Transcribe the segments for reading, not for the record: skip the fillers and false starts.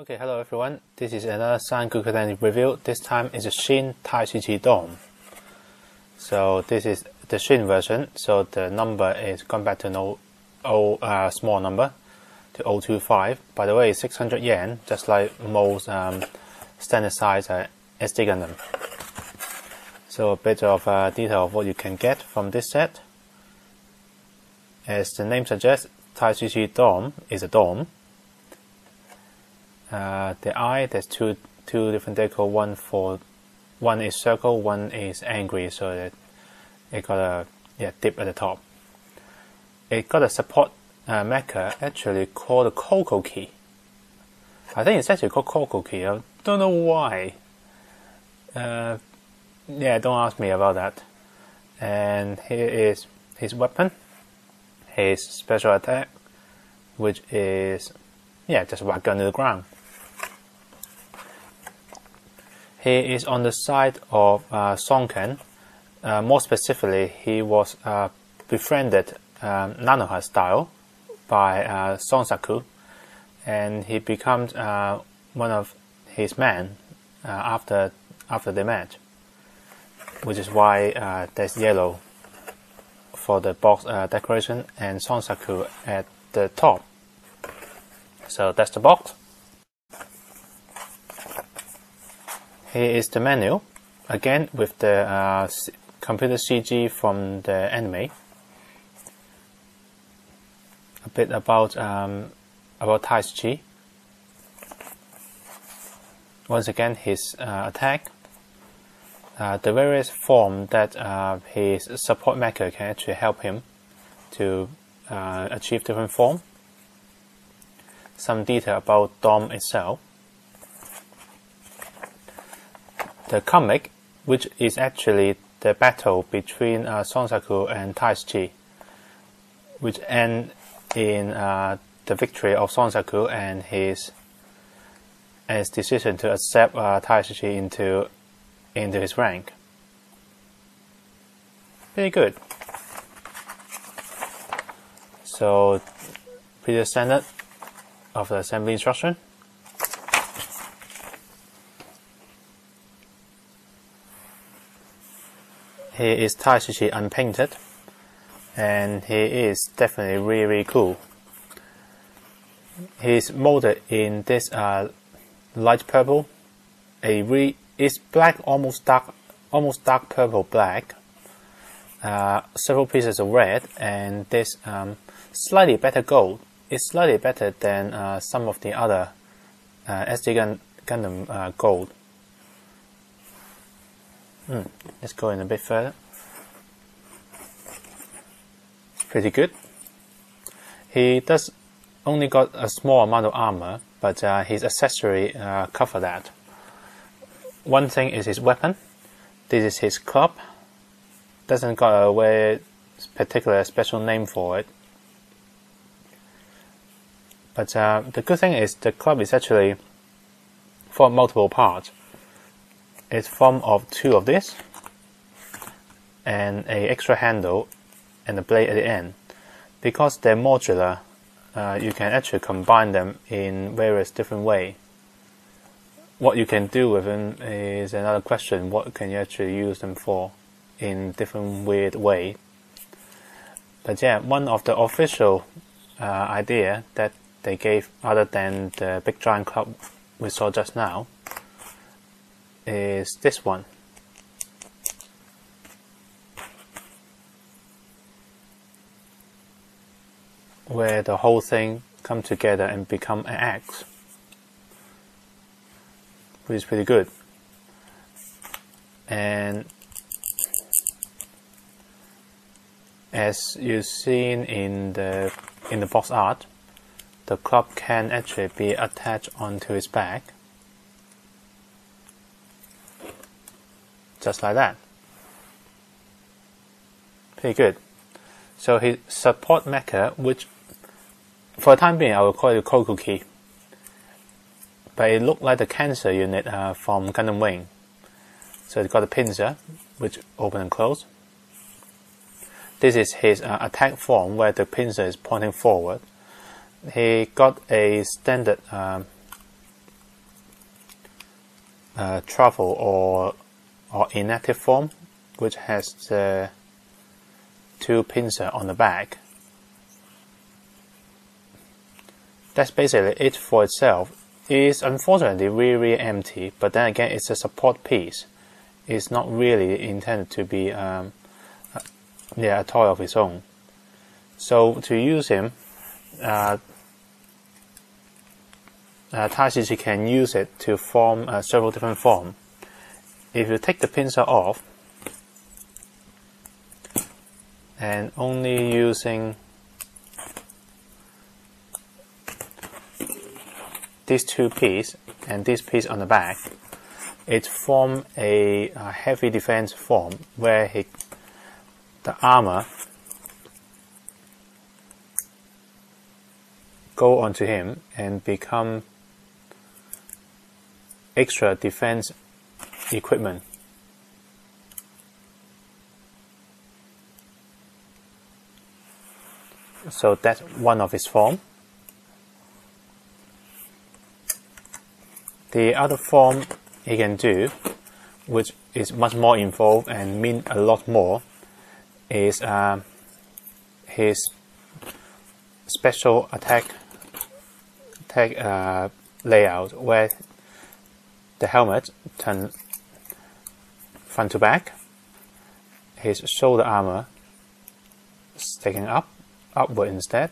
Okay, hello everyone. This is another Sangoku review. This time is a Shin Taishiji Dome. So this is the Shin version. So the number is gone back to small number to 025. By the way, 600 yen, just like most standard size SD Gundam. So a bit of detail of what you can get from this set. As the name suggests, Taishiji Dome is a dome. The eye, there's two different deco. One is circle, one is angry, so that it got a dip at the top. It got a support mecha actually called a Coco Key. I think it's actually called Coco Key. I don't know why. Don't ask me about that. And here is his weapon, his special attack, which is just whack gun to the ground. He is on the side of Sonken. More specifically, he was befriended Nanoha style by Sonsaku, and he becomes one of his men after they met, which is why there's yellow for the box decoration and Sonsaku at the top. So that's the box. Here is the menu, again with the computer CG from the anime. A bit about Taishiji. Once again, his attack. The various form that his support mecha can actually help him to achieve different form. Some detail about Dome itself. The comic, which is actually the battle between Sonsaku and Taishiji, which end in the victory of Sonsaku and his decision to accept Taishiji into his rank. Pretty good. So, pretty standard of the assembly instruction. Here is Taishiji Unpainted, and he is definitely really cool. He's molded in this light purple. It's black, almost dark purple black. Several pieces of red, and this slightly better gold. It's slightly better than some of the other SD Gundam gold. Let's go in a bit further. Pretty good. He does only got a small amount of armor, but his accessory cover that. One thing is his weapon. This is his club. Doesn't got a very particular special name for it. But the good thing is the club is actually for multiple parts. It's formed of two of this and a extra handle and a blade at the end. Because they're modular, you can actually combine them in various different ways. What you can do with them is another question. What can you actually use them for in different weird way? But one of the official idea that they gave, other than the big giant club we saw just now, is this one. Where the whole thing come together and become an axe, which is pretty good. And as you've seen in the box art, the club can actually be attached onto his back. Just like that. Pretty good. So his support mecha, which for the time being I will call it a Coco Key, but it looked like the cancer unit from Gundam Wing. So it's got a pincer, which open and close. This is his attack form, where the pincer is pointing forward. He got a standard truffle or inactive form, which has the 2 pincers on the back. That's basically it for itself. It is unfortunately really empty, but then again it's a support piece. It's not really intended to be a toy of its own. So to use him, Taishiji can use it to form several different forms. If you take the pincer off and only using these 2 pieces and this piece on the back, it forms a heavy defense form where the armor go onto him and become extra defense equipment. So that's one of its form. The other form he can do, which is much more involved and mean a lot more, is his special attack layout, where the helmet turns front to back, his shoulder armor sticking upward instead,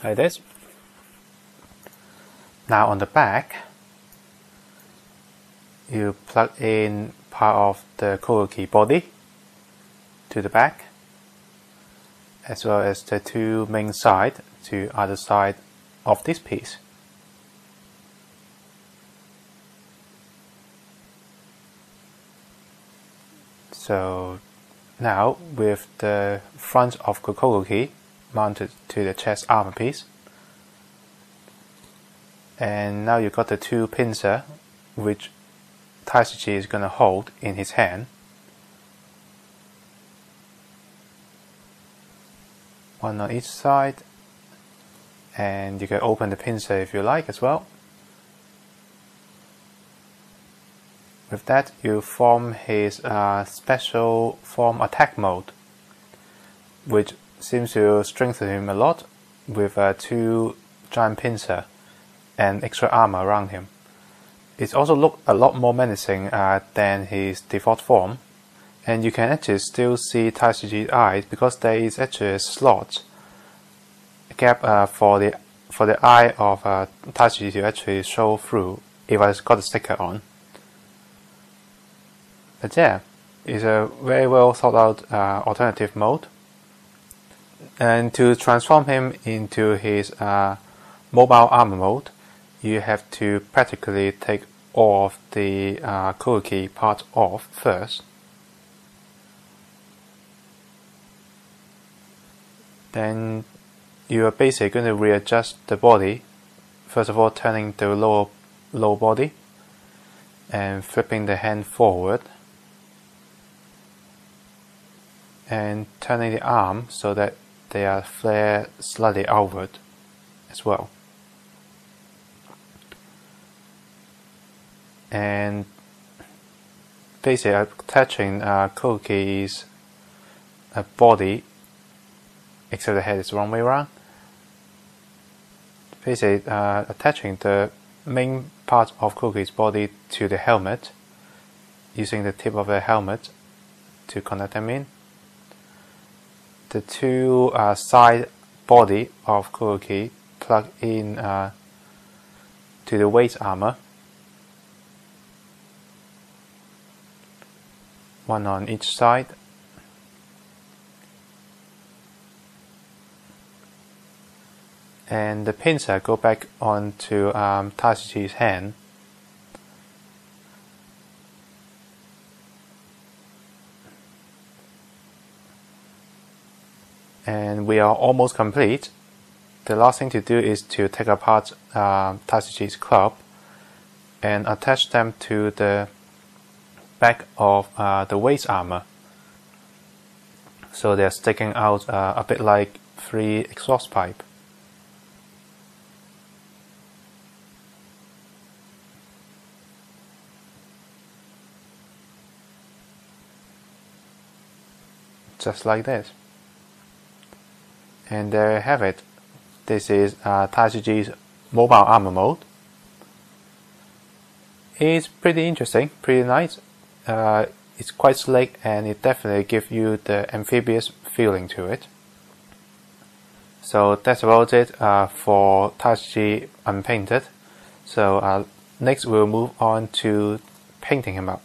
like this. Now on the back, you plug in part of the Kogoki body to the back, as well as the 2 main sides to either side of this piece. So now with the front of the Kogoki mounted to the chest armor piece, and now you've got the 2 pincers which Taishiji is going to hold in his hand. One on each side, and you can open the pincer if you like as well. With that, you form his special form attack mode, which seems to strengthen him a lot with 2 giant pincers and extra armor around him. It also looks a lot more menacing than his default form, and you can actually still see Taishiji's eyes because there is actually a slot, a gap for the eye of Taishiji to actually show through if I got the sticker on. But yeah, it's a very well thought out alternative mode. And to transform him into his mobile armor mode, you have to practically take all of the Kogoki part off first. Then you are basically going to readjust the body. First of all, turning the lower body and flipping the hand forward, and turning the arm so that they are flared slightly outward as well. And basically attaching Kogoki's body, except the head is the wrong way around. Basically attaching the main part of Kogoki's body to the helmet, using the tip of the helmet to connect them in. The 2 side body of Kogoki plug in to the waist armor, one on each side, and the pincer go back onto Taishiji's hand. And we are almost complete. The last thing to do is to take apart Taishiji's club and attach them to the back of the waist armor so they're sticking out a bit like 3 exhaust pipe. Just like this. And there you have it. This is Taishiji's mobile armor mode. It's pretty interesting, pretty nice. It's quite slick, and it definitely gives you the amphibious feeling to it. So that's about it for Taishiji Unpainted. So next we'll move on to painting him up.